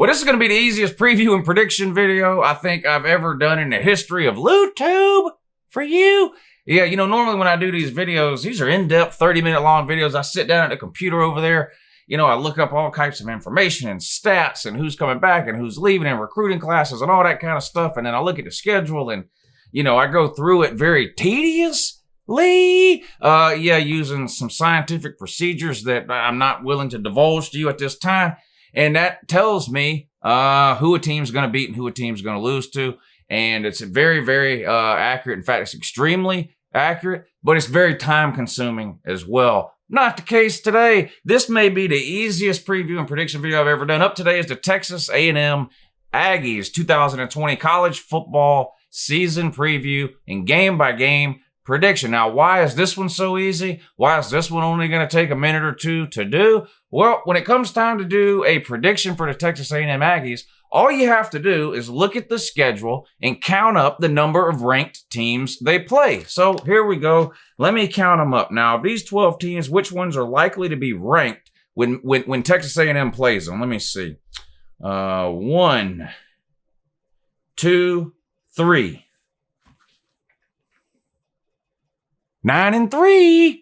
Well, this is going to be the easiest preview and prediction video I think I've ever done in the history of LootTube for you. Yeah, you know, normally when I do these videos, these are in-depth 30-minute long videos. I sit down at the computer over there. You know, I look up all types of information and stats and who's coming back and who's leaving and recruiting classes and all that kind of stuff. And then I look at the schedule and, you know, I go through it very tediously. Using some scientific procedures that I'm not willing to divulge to you at this time. And that tells me who a team's going to beat and who a team's going to lose to. And it's very, very accurate. In fact, it's extremely accurate, but it's very time-consuming as well. Not the case today. This may be the easiest preview and prediction video I've ever done. Up today is the Texas A&M Aggies 2020 college football season preview and game-by-game prediction. Now, why is this one so easy? Why is this one only going to take a minute or two to do? Well, when it comes time to do a prediction for the Texas A&M Aggies, all you have to do is look at the schedule and count up the number of ranked teams they play. So here we go. Let me count them up. Now, of these 12 teams, which ones are likely to be ranked when Texas A&M plays them? Let me see. 1, 2, 3. 9-3.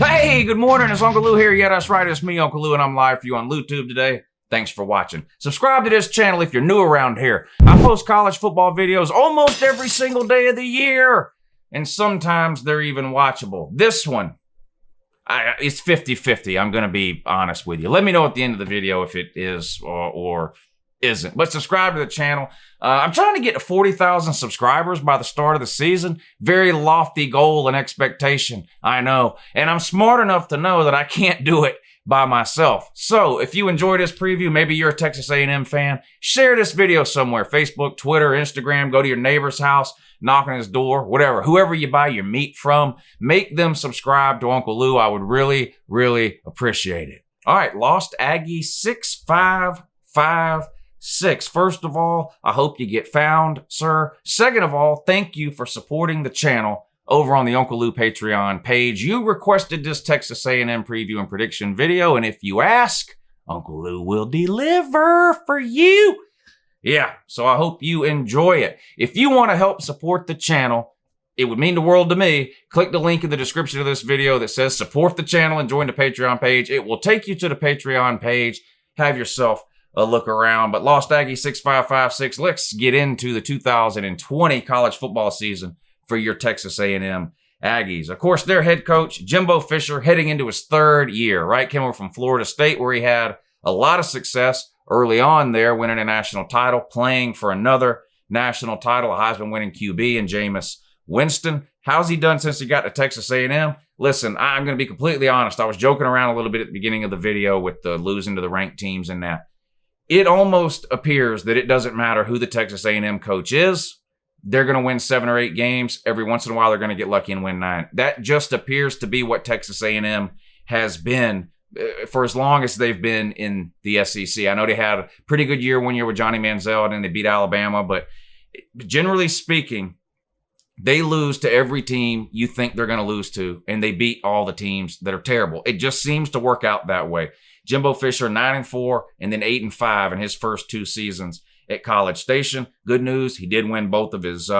Hey, good morning. It's Uncle Lou here. Yeah, that's right. It's me, Uncle Lou, and I'm live for you on LootTube today. Thanks for watching. Subscribe to this channel if you're new around here. I post college football videos almost every single day of the year, and sometimes they're even watchable. This one, it's 50-50. I'm going to be honest with you. Let me know at the end of the video if it is or isn't. But subscribe to the channel. I'm trying to get to 40,000 subscribers by the start of the season. Very lofty goal and expectation, I know. And I'm smart enough to know that I can't do it by myself. So if you enjoy this preview, maybe you're a Texas A&M fan, share this video somewhere. Facebook, Twitter, Instagram, go to your neighbor's house, knock on his door, whatever. Whoever you buy your meat from, make them subscribe to Uncle Lou. I would really, really appreciate it. All right, Lost Aggie 6556. First of all, I hope you get found, sir. Second of all, thank you for supporting the channel over on the Uncle Lou Patreon page. You requested this Texas A&M preview and prediction video, and if you ask, Uncle Lou will deliver for you. Yeah, so I hope you enjoy it. If you want to help support the channel, it would mean the world to me. Click the link in the description of this video that says support the channel and join the Patreon page. It will take you to the Patreon page. Have yourself a look around. But Lost Aggie 6556, let's get into the 2020 college football season for your Texas A&M Aggies. Of course, their head coach, Jimbo Fisher, heading into his third year, right? Came over from Florida State, where he had a lot of success early on there, winning a national title, playing for another national title, a Heisman-winning QB in Jameis Winston. How's he done since he got to Texas A&M? Listen, I'm going to be completely honest. I was joking around a little bit at the beginning of the video with the losing to the ranked teams and that. It almost appears that it doesn't matter who the Texas A&M coach is. They're going to win 7 or 8 games. Every once in a while, they're going to get lucky and win 9. That just appears to be what Texas A&M has been for as long as they've been in the SEC. I know they had a pretty good year one year with Johnny Manziel, and then they beat Alabama. But generally speaking, they lose to every team you think they're going to lose to, and they beat all the teams that are terrible. It just seems to work out that way. Jimbo Fisher, 9-4, and then 8-5 in his first 2 seasons at College Station. Good news, he did win both of his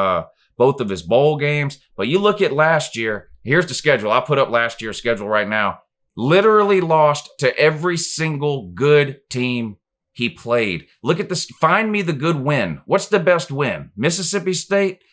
bowl games. But you look at last year, here's the schedule. I put up last year's schedule right now. Literally lost to every single good team he played. Look at this. Find me the good win. What's the best win? Mississippi State?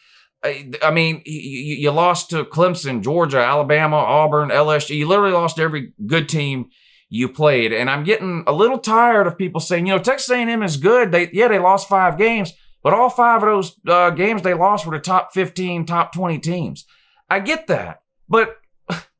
I mean, you lost to Clemson, Georgia, Alabama, Auburn, LSU. You literally lost to every good team you played. And I'm getting a little tired of people saying, you know, Texas A&M is good. They lost 5 games, but all 5 of those games they lost were to top 15, top 20 teams. I get that. But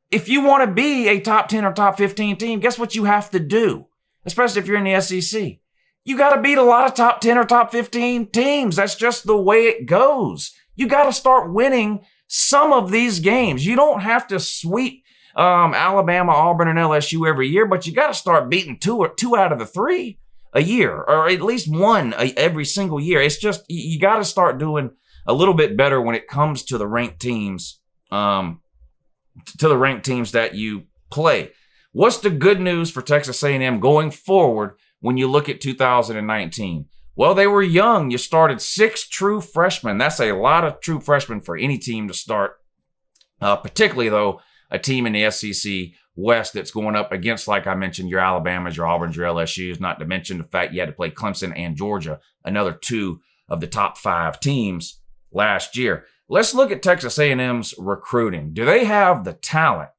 if you want to be a top 10 or top 15 team, guess what you have to do? Especially if you're in the SEC. You got to beat a lot of top 10 or top 15 teams. That's just the way it goes. You got to start winning some of these games. You don't have to sweep Alabama, Auburn, and LSU every year, but you got to start beating two out of the 3. a year, or at least one every single year. It's just, you got to start doing a little bit better when it comes to the ranked teams, that you play. What's the good news for Texas A&M going forward when you look at 2019? Well, they were young. You started 6 true freshmen. That's a lot of true freshmen for any team to start, particularly, though, a team in the SEC West that's going up against, like I mentioned, your Alabamas, your Auburn's, your LSU's, not to mention the fact you had to play Clemson and Georgia, another 2 of the top 5 teams last year. Let's look at Texas A&M's recruiting. Do they have the talent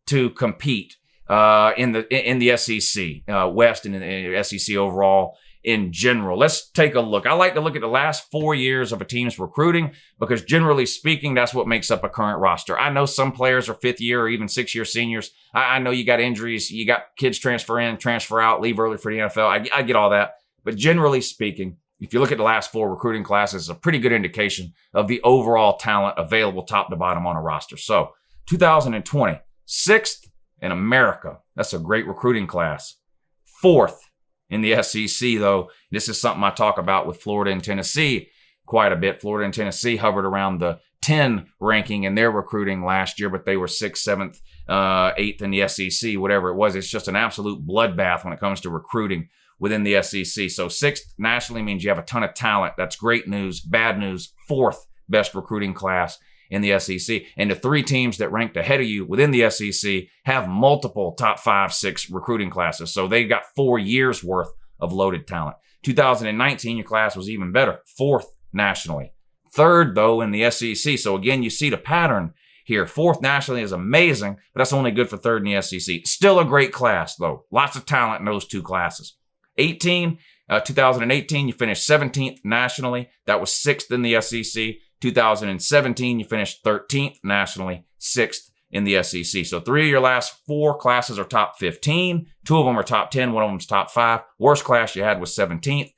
to compete in the SEC West and in the SEC overall in general? Let's take a look. I like to look at the last 4 years of a team's recruiting because, generally speaking, that's what makes up a current roster. I know some players are 5th year or even 6-year seniors. I know you got injuries. You got kids transfer in, transfer out, leave early for the NFL. I get all that. But generally speaking, if you look at the last 4 recruiting classes, it's a pretty good indication of the overall talent available top to bottom on a roster. So 2020, 6th in America. That's a great recruiting class. 4th in the SEC, though. This is something I talk about with Florida and Tennessee quite a bit. Florida and Tennessee hovered around the 10 ranking in their recruiting last year, but they were 6th, 7th, 8th in the SEC, whatever it was. It's just an absolute bloodbath when it comes to recruiting within the SEC. So 6th nationally means you have a ton of talent. That's great news. Bad news, 4th best recruiting class in the SEC. And the 3 teams that ranked ahead of you within the SEC have multiple top 5, 6 recruiting classes. So they got 4 years worth of loaded talent. 2019, your class was even better. 4th nationally. 3rd, though, in the SEC. So again, you see the pattern here. 4th nationally is amazing, but that's only good for 3rd in the SEC. Still a great class, though. Lots of talent in those 2 classes. 2018, you finished 17th nationally. That was 6th in the SEC. 2017, you finished 13th nationally, 6th in the SEC. So 3 of your last 4 classes are top 15. 2 of them are top 10. 1 of them is top 5. Worst class you had was 17th.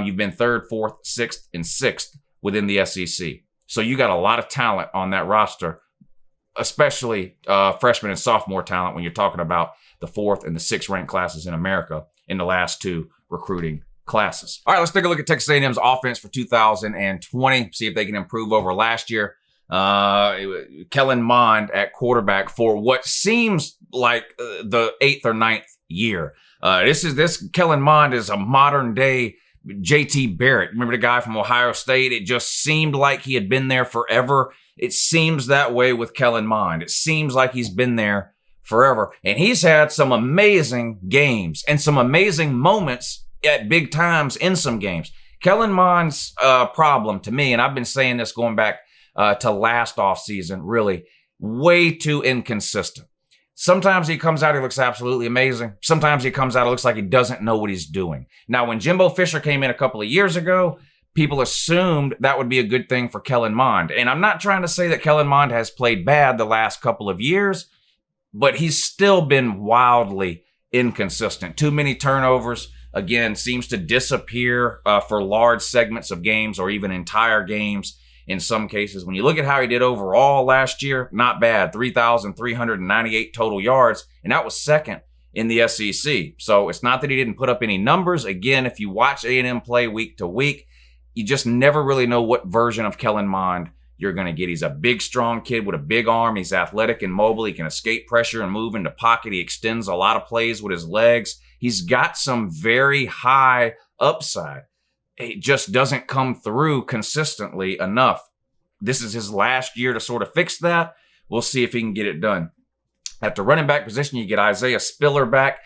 You've been 3rd, 4th, 6th, and 6th within the SEC. So you got a lot of talent on that roster, especially freshman and sophomore talent when you're talking about the 4th and the 6th ranked classes in America in the last 2 recruiting classes. All right, let's take a look at Texas A&M's offense for 2020, see if they can improve over last year. Kellen Mond at quarterback for what seems like the 8th or 9th year. This Kellen Mond is a modern day JT Barrett. Remember the guy from Ohio State? It just seemed like he had been there forever. It seems that way with Kellen Mond. It seems like he's been there forever. And he's had some amazing games and some amazing moments at big times in some games. Kellen Mond's problem to me, and I've been saying this going back to last offseason, really, way too inconsistent. Sometimes he comes out, he looks absolutely amazing. Sometimes he comes out, it looks like he doesn't know what he's doing. Now, when Jimbo Fisher came in a couple of years ago, people assumed that would be a good thing for Kellen Mond. And I'm not trying to say that Kellen Mond has played bad the last couple of years, but he's still been wildly inconsistent. Too many turnovers. Again, seems to disappear for large segments of games or even entire games in some cases. When you look at how he did overall last year, not bad. 3,398 total yards, and that was 2nd in the SEC. So it's not that he didn't put up any numbers. Again, if you watch A&M play week to week, you just never really know what version of Kellen Mond you're going to get. He's a big, strong kid with a big arm. He's athletic and mobile. He can escape pressure and move into pocket. He extends a lot of plays with his legs. He's got some very high upside. It just doesn't come through consistently enough. This is his last year to sort of fix that. We'll see if he can get it done. At the running back position, you get Isaiah Spiller back.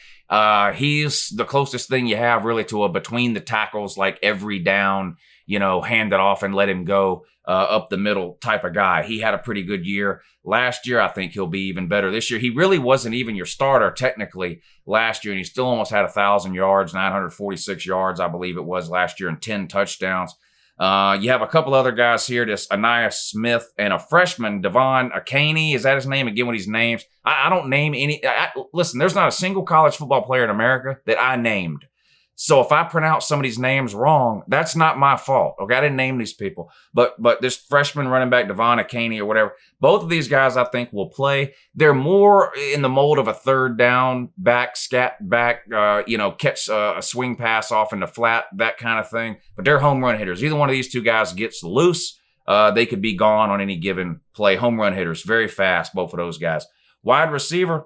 He's the closest thing you have really to a between the tackles, like every down, hand it off and let him go up the middle type of guy. He had a pretty good year last year. I think he'll be even better this year. He really wasn't even your starter technically last year, and he still almost had 1,000 yards, 946 yards, I believe it was last year, and 10 touchdowns. You have a couple other guys here, this Aniyah Smith and a freshman, Devon Akaney. Is that his name? Again, with these names, I don't name any. Listen, there's not a single college football player in America that I named So if I pronounce somebody's names wrong, that's not my fault. Okay, I didn't name these people. But this freshman running back, Devon Akaney or whatever, both of these guys I think will play. They're more in the mold of a third down back, scat back, catch a swing pass off into flat, that kind of thing. But they're home run hitters. Either one of these two guys gets loose, they could be gone on any given play. Home run hitters, very fast, both of those guys. Wide receiver,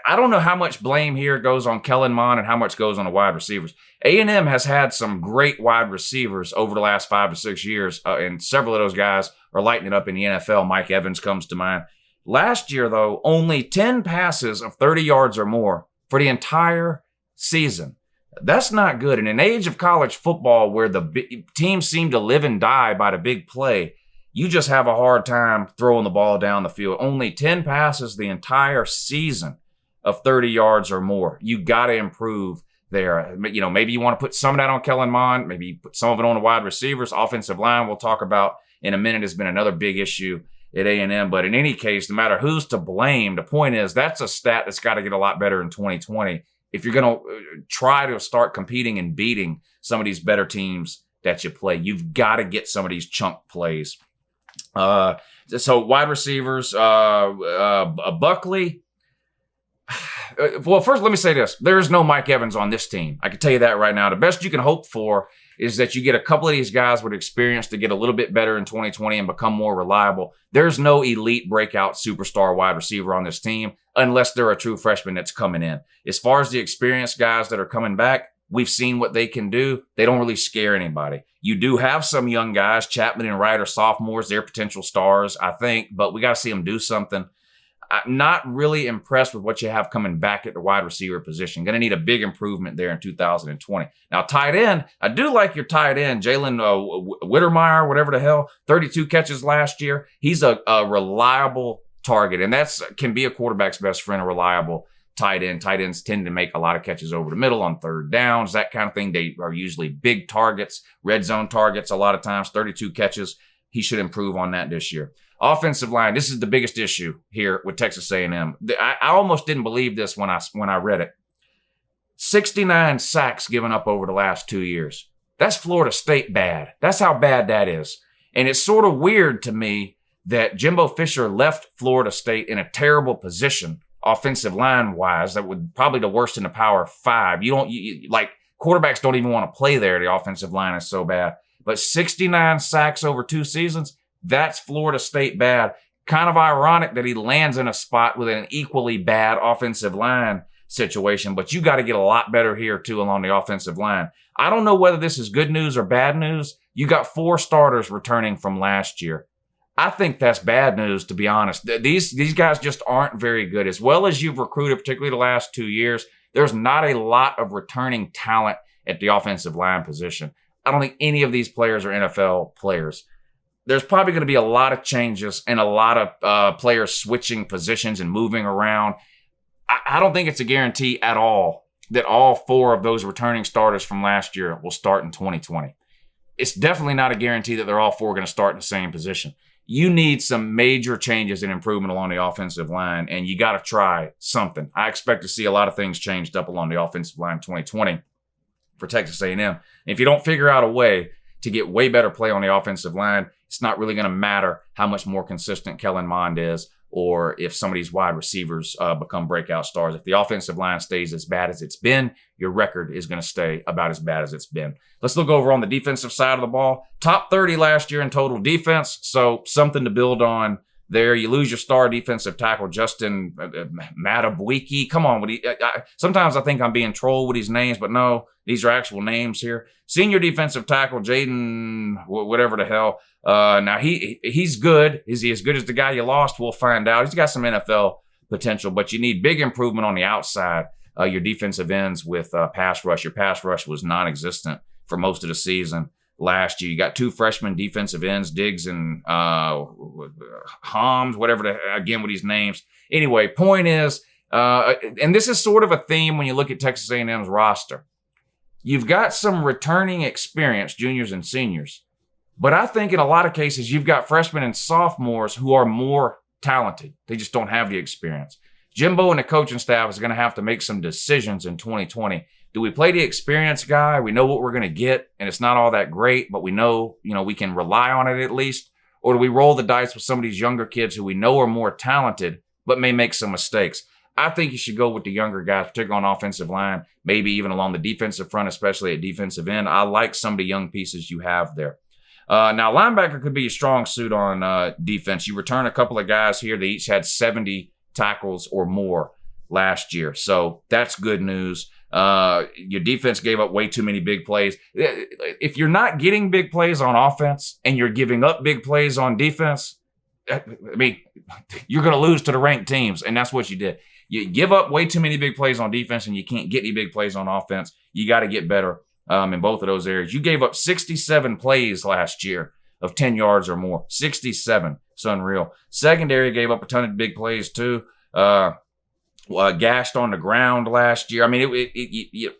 I don't know how much blame here goes on Kellen Mond and how much goes on the wide receivers. A&M has had some great wide receivers over the last 5 to 6 years, and several of those guys are lighting it up in the NFL. Mike Evans comes to mind. Last year, though, only 10 passes of 30 yards or more for the entire season. That's not good. In an age of college football where the teams seem to live and die by the big play, you just have a hard time throwing the ball down the field. Only 10 passes the entire season of 30 yards or more. You got to improve there. Maybe you want to put some of that on Kellen Mond, maybe put some of it on the wide receivers. Offensive line, we'll talk about in a minute, has been another big issue at A&M. But in any case, no matter who's to blame, the point is that's a stat that's got to get a lot better in 2020 if you're going to try to start competing and beating some of these better teams that you play. You've got to get some of these chunk plays. So wide receivers, Buckley. Well, first, let me say this. There's no Mike Evans on this team. I can tell you that right now. The best you can hope for is that you get a couple of these guys with experience to get a little bit better in 2020 and become more reliable. There's no elite breakout superstar wide receiver on this team unless they're a true freshman that's coming in. As far as the experienced guys that are coming back, we've seen what they can do. They don't really scare anybody. You do have some young guys, Chapman and Wright are sophomores. They're potential stars, I think, but we got to see them do something. I'm not really impressed with what you have coming back at the wide receiver position. Going to need a big improvement there in 2020. Now, tight end, I do like your tight end, Jalen Wittermeyer, whatever the hell, 32 catches last year. He's a reliable target, and that's can be a quarterback's best friend, a reliable tight end. Tight ends tend to make a lot of catches over the middle on third downs, that kind of thing. They are usually big targets, red zone targets a lot of times, 32 catches. He should improve on that this year. Offensive line, this is the biggest issue here with Texas A&M. I almost didn't believe this when I read it. 69 sacks given up over the last 2 years. That's Florida State bad. That's how bad that is. And it's sort of weird to me that Jimbo Fisher left Florida State in a terrible position, offensive line-wise, that would probably the worst in the Power 5. Quarterbacks don't even want to play there. The offensive line is so bad. But 69 sacks over 2 seasons, that's Florida State bad. Kind of ironic that he lands in a spot with an equally bad offensive line situation, but you got to get a lot better here too along the offensive line. I don't know whether this is good news or bad news. You got 4 starters returning from last year. I think that's bad news, to be honest. These guys just aren't very good. As well as you've recruited, particularly the last 2 years, there's not a lot of returning talent at the offensive line position. I don't think any of these players are NFL players. There's probably going to be a lot of changes and a lot of players switching positions and moving around. I don't think it's a guarantee at all that all 4 of those returning starters from last year will start in 2020. It's definitely not a guarantee that they're all 4 going to start in the same position. You need some major changes and improvement along the offensive line, and you got to try something. I expect to see a lot of things changed up along the offensive line in 2020 for Texas A&M. And if you don't figure out a way to get way better play on the offensive line, it's not really going to matter how much more consistent Kellen Mond is or if some of these wide receivers become breakout stars. If the offensive line stays as bad as it's been, your record is going to stay about as bad as it's been. Let's look over on the defensive side of the ball. Top 30 last year in total defense, so something to build on there. You lose your star defensive tackle, Justin Matabwiki. Come on. Sometimes I think I'm being trolled with these names, but no, these are actual names here. Senior defensive tackle, Jaden, whatever the hell. Now, he's good. Is he as good as the guy you lost? We'll find out. He's got some NFL potential, but you need big improvement on the outside. Your defensive ends with pass rush. Your pass rush was non-existent for most of the season last year. You got 2 freshman defensive ends, Diggs and Holmes, whatever, again with these names. Anyway, point is, and this is sort of a theme when you look at Texas A&M's roster. You've got some returning experience, juniors and seniors. But I think in a lot of cases, you've got freshmen and sophomores who are more talented. They just don't have the experience. Jimbo and the coaching staff is going to have to make some decisions in 2020. Do we play the experienced guy? We know what we're going to get, and it's not all that great, but we know, we can rely on it at least. Or do we roll the dice with some of these younger kids who we know are more talented, but may make some mistakes? I think you should go with the younger guys, particularly on offensive line, maybe even along the defensive front, especially at defensive end. I like some of the young pieces you have there. Now, linebacker could be a strong suit on defense. You return a couple of guys here. They each had 70 tackles or more last year. So that's good news. Your defense gave up way too many big plays. If you're not getting big plays on offense and you're giving up big plays on defense, I mean, you're going to lose to the ranked teams, and that's what you did. You give up way too many big plays on defense and you can't get any big plays on offense. You got to get better in both of those areas. You gave up 67 plays last year of 10 yards or more. 67. It's unreal. Secondary gave up a ton of big plays too. Gashed on the ground last year. I mean,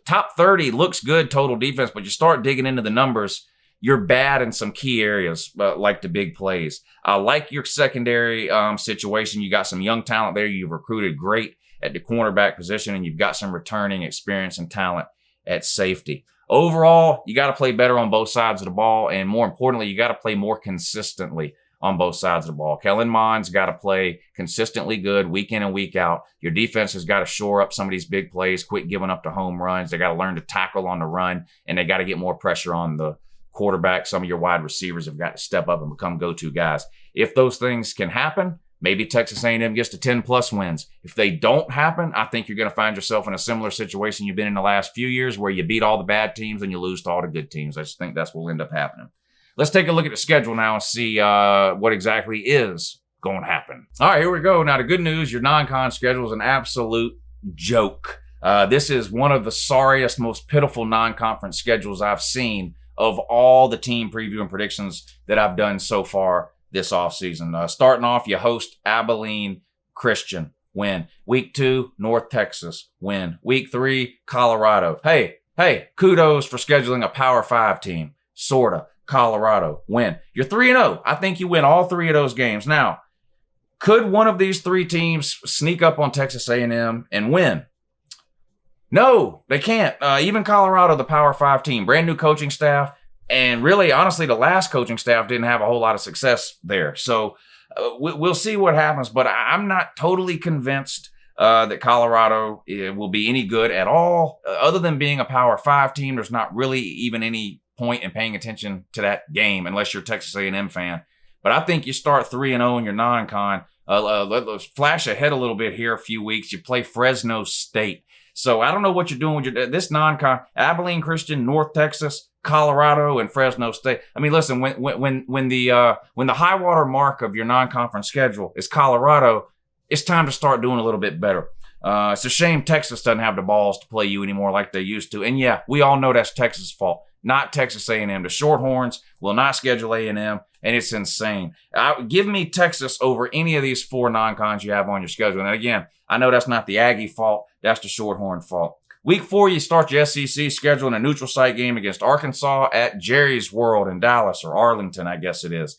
top 30 looks good total defense, but you start digging into the numbers, you're bad in some key areas, like the big plays. I like your secondary situation. You got some young talent there. You've recruited great at the cornerback position, and you've got some returning experience and talent at safety. Overall, you got to play better on both sides of the ball, and more importantly, you got to play more consistently on both sides of the ball. Kellen Mond's got to play consistently good week in and week out. Your defense has got to shore up some of these big plays, quit giving up the home runs. They got to learn to tackle on the run, and they got to get more pressure on the quarterback. Some of your wide receivers have got to step up and become go-to guys. If those things can happen, maybe Texas A&M gets to 10-plus wins. If they don't happen, I think you're going to find yourself in a similar situation you've been in the last few years where you beat all the bad teams and you lose to all the good teams. I just think that's what will end up happening. Let's take a look at the schedule now and see what exactly is going to happen. All right, here we go. Now, the good news, your non-con schedule is an absolute joke. This is one of the sorriest, most pitiful non-conference schedules I've seen of all the team preview and predictions that I've done so far this offseason. Starting off, you host Abilene Christian, win. Week 2, North Texas, win. Week 3, Colorado. Hey, kudos for scheduling a Power 5 team. Sorta. Colorado, win. You're 3-0. I think you win all 3 of those games. Now, could one of these 3 teams sneak up on Texas A&M and win? No, they can't. Even Colorado, the Power 5 team, brand new coaching staff, and really, honestly, the last coaching staff didn't have a whole lot of success there. So we'll see what happens, but I'm not totally convinced that Colorado will be any good at all. Other than being a Power 5 team, there's not really even any point in paying attention to that game unless you're a Texas A&M fan. But I think you start 3-0 in your non-con. Let's flash ahead a little bit here, a few weeks. You play Fresno State. So I don't know what you're doing with this non-con. Abilene Christian, North Texas, Colorado, and Fresno State. I mean, listen, when the high water mark of your non-conference schedule is Colorado, it's time to start doing a little bit better. It's a shame Texas doesn't have the balls to play you anymore like they used to. And yeah, we all know that's Texas' fault, not Texas A&M. The Shorthorns will not schedule A&M, and it's insane. Give me Texas over any of these 4 non-cons you have on your schedule. And again, I know that's not the Aggie fault. That's the Shorthorn fault. Week 4, you start your SEC schedule in a neutral site game against Arkansas at Jerry's World in Dallas, or Arlington, I guess it is.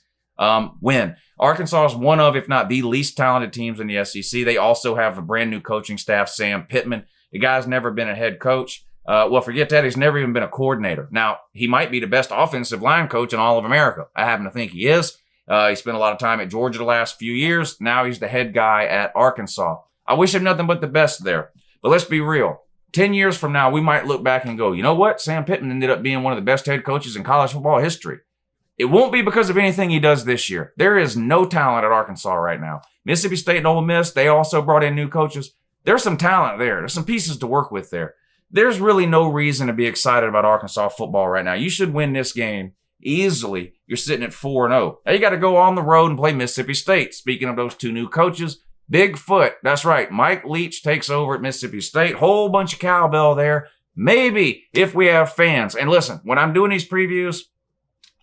Win. Arkansas is one of, if not the least talented teams in the SEC. They also have a brand new coaching staff, Sam Pittman. The guy's never been a head coach. Well, forget that. He's never even been a coordinator. Now, he might be the best offensive line coach in all of America. I happen to think he is. He spent a lot of time at Georgia the last few years. Now he's the head guy at Arkansas. I wish him nothing but the best there. But let's be real. 10 years from now, we might look back and go, you know what? Sam Pittman ended up being one of the best head coaches in college football history. It won't be because of anything he does this year. There is no talent at Arkansas right now. Mississippi State and Ole Miss, they also brought in new coaches. There's some talent there. There's some pieces to work with there. There's really no reason to be excited about Arkansas football right now. You should win this game easily. You're sitting at 4-0. Now you got to go on the road and play Mississippi State. Speaking of those 2 new coaches, Bigfoot, that's right. Mike Leach takes over at Mississippi State. Whole bunch of cowbell there. Maybe if we have fans. And listen, when I'm doing these previews,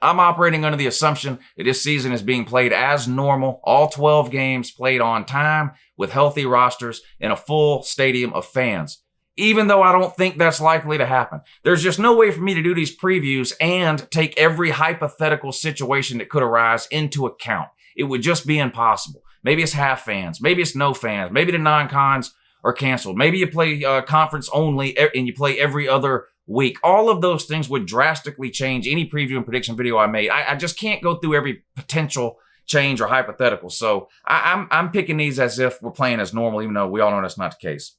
I'm operating under the assumption that this season is being played as normal. All 12 games played on time with healthy rosters and a full stadium of fans. Even though I don't think that's likely to happen. There's just no way for me to do these previews and take every hypothetical situation that could arise into account. It would just be impossible. Maybe it's half fans. Maybe it's no fans. Maybe the non-cons are canceled. Maybe you play conference only and you play every other week. All of those things would drastically change any preview and prediction video I made. I just can't go through every potential change or hypothetical. So I'm picking these as if we're playing as normal, even though we all know that's not the case.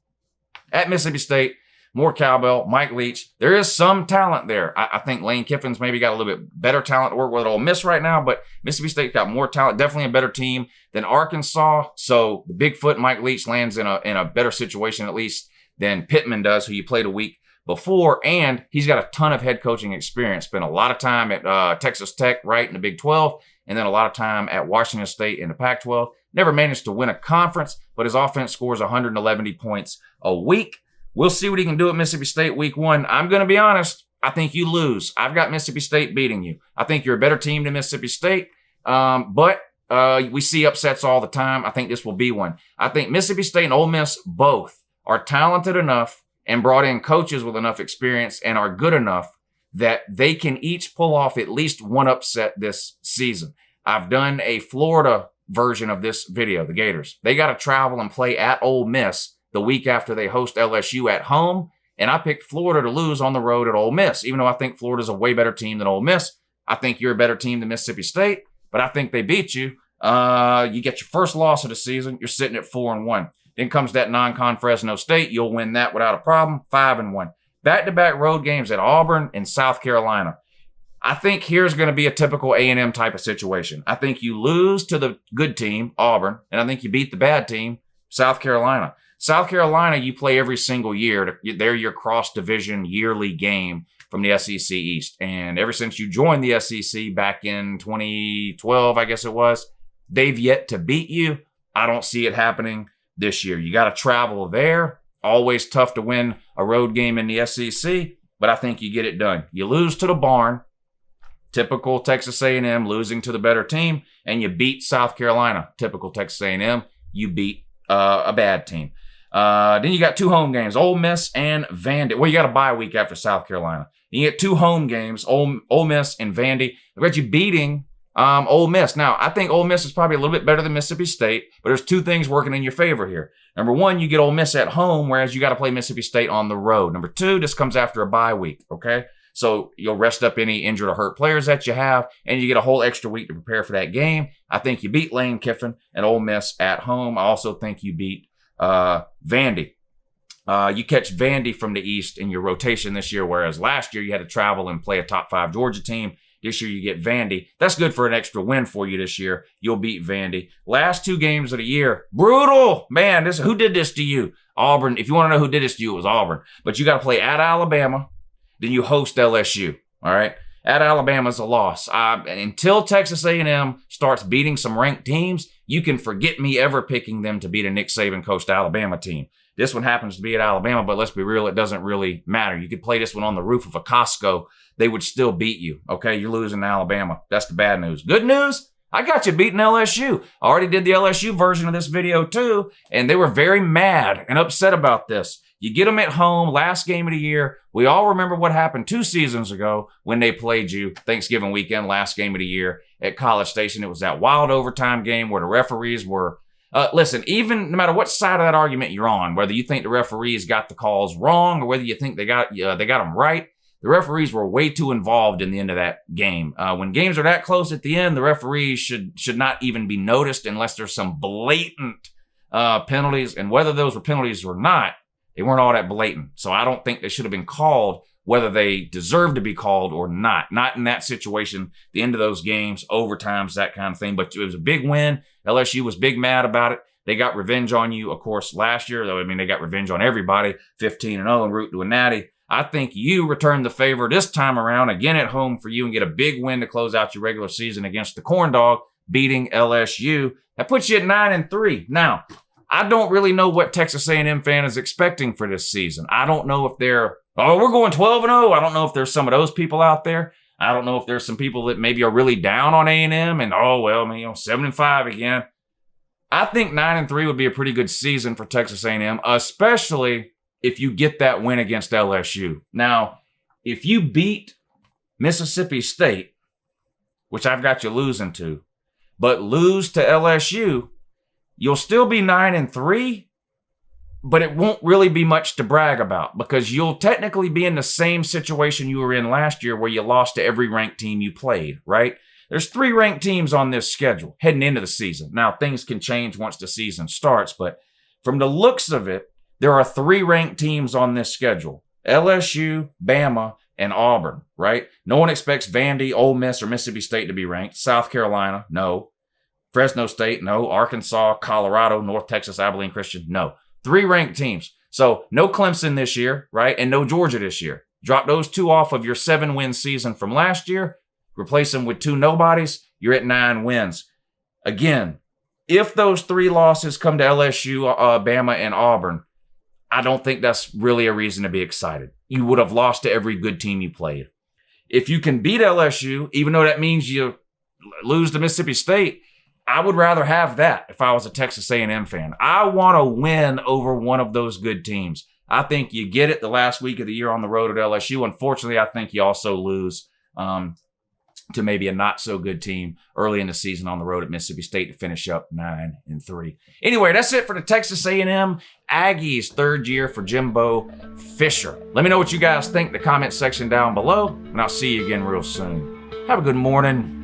At Mississippi State, more cowbell, Mike Leach. There is some talent there. I think Lane Kiffin's maybe got a little bit better talent to work with at Ole Miss right now, but Mississippi State got more talent, definitely a better team than Arkansas. So the Bigfoot Mike Leach lands in a better situation at least than Pittman does, who you played a week before, and he's got a ton of head coaching experience. Spent a lot of time at Texas Tech, right, in the Big 12, and then a lot of time at Washington State in the Pac-12. Never managed to win a conference, but his offense scores 111 points a week. We'll see what he can do at Mississippi State week 1. I'm going to be honest. I think you lose. I've got Mississippi State beating you. I think you're a better team than Mississippi State, but we see upsets all the time. I think this will be one. I think Mississippi State and Ole Miss both are talented enough and brought in coaches with enough experience and are good enough that they can each pull off at least one upset this season. I've done a Florida version of this video, the Gators. They got to travel and play at Ole Miss the week after they host LSU at home, and I picked Florida to lose on the road at Ole Miss. Even though I think Florida's a way better team than Ole Miss, I think you're a better team than Mississippi State, but I think they beat you. You get your first loss of the season, you're sitting at 4-1. Then comes that non-con Fresno State. You'll win that without a problem, 5-1. Back-to-back road games at Auburn and South Carolina. I think here's going to be a typical A&M type of situation. I think you lose to the good team, Auburn, and I think you beat the bad team, South Carolina. South Carolina, you play every single year. They're your cross-division yearly game from the SEC East. And ever since you joined the SEC back in 2012, I guess it was, they've yet to beat you. I don't see it happening this year. You got to travel there. Always tough to win a road game in the SEC, but I think you get it done. You lose to the barn, typical Texas A&M, losing to the better team, and you beat South Carolina, typical Texas A&M. You beat a bad team. Then you got 2 home games, Ole Miss and Vandy. Well, you got a bye week after South Carolina. You get 2 home games, Ole Miss and Vandy. I bet you beating Ole Miss. Now, I think Ole Miss is probably a little bit better than Mississippi State, but there's 2 things working in your favor here. Number 1, you get Ole Miss at home, whereas you got to play Mississippi State on the road. Number 2, this comes after a bye week, okay? So you'll rest up any injured or hurt players that you have, and you get a whole extra week to prepare for that game. I think you beat Lane Kiffin and Ole Miss at home. I also think you beat Vandy. You catch Vandy from the East in your rotation this year, whereas last year you had to travel and play a top 5 Georgia team. This year you get Vandy. That's good for an extra win for you this year. You'll beat Vandy. Last 2 games of the year, brutal. Man, who did this to you? Auburn. If you want to know who did this to you, it was Auburn. But you got to play at Alabama. Then you host LSU. All right? At Alabama's a loss. Until Texas A&M starts beating some ranked teams, you can forget me ever picking them to beat a Nick Saban coached Alabama team. This one happens to be at Alabama, but let's be real, it doesn't really matter. You could play this one on the roof of a Costco. They would still beat you, okay? You're losing to Alabama. That's the bad news. Good news, I got you beating LSU. I already did the LSU version of this video too, and they were very mad and upset about this. You get them at home, last game of the year. We all remember what happened 2 seasons ago when they played you Thanksgiving weekend, last game of the year at College Station. It was that wild overtime game where the referees were, listen, even no matter what side of that argument you're on, whether you think the referees got the calls wrong or whether you think they got them right, the referees were way too involved in the end of that game. When games are that close at the end, the referees should not even be noticed unless there's some blatant penalties. And whether those were penalties or not, they weren't all that blatant. So I don't think they should have been called, whether they deserve to be called or not. Not in that situation, the end of those games, overtimes, that kind of thing. But it was a big win. LSU was big mad about it. They got revenge on you, of course, last year. Though, I mean, they got revenge on everybody, 15-0 en route to a natty. I think you return the favor this time around, again at home for you, and get a big win to close out your regular season against the Corn Dog, beating LSU. That puts you at 9-3. Now, I don't really know what Texas A&M fan is expecting for this season. I don't know if they're, we're going 12-0. I don't know if there's some of those people out there. I don't know if there's some people that maybe are really down on A&M and, 7-5 again. I think 9-3 would be a pretty good season for Texas A&M, especially if you get that win against LSU. Now, if you beat Mississippi State, which I've got you losing to, but lose to LSU, you'll still be 9-3, but it won't really be much to brag about because you'll technically be in the same situation you were in last year where you lost to every ranked team you played, right? There's 3 ranked teams on this schedule heading into the season. Now, things can change once the season starts, but from the looks of it, there are 3 ranked teams on this schedule. LSU, Bama, and Auburn, right? No one expects Vandy, Ole Miss, or Mississippi State to be ranked. South Carolina, no. Fresno State, no. Arkansas, Colorado, North Texas, Abilene Christian, no. 3 ranked teams. So no Clemson this year, right? And no Georgia this year. Drop those 2 off of your 7-win season from last year. Replace them with 2 nobodies, you're at 9 wins. Again, if those 3 losses come to LSU, Bama, and Auburn, I don't think that's really a reason to be excited. You would have lost to every good team you played. If you can beat LSU, even though that means you lose to Mississippi State, I would rather have that if I was a Texas A&M fan. I want to win over one of those good teams. I think you get it the last week of the year on the road at LSU. Unfortunately, I think you also lose to maybe a not-so-good team early in the season on the road at Mississippi State to finish up 9-3. Anyway, that's it for the Texas A&M Aggies 3rd year for Jimbo Fisher. Let me know what you guys think in the comment section down below, and I'll see you again real soon. Have a good morning,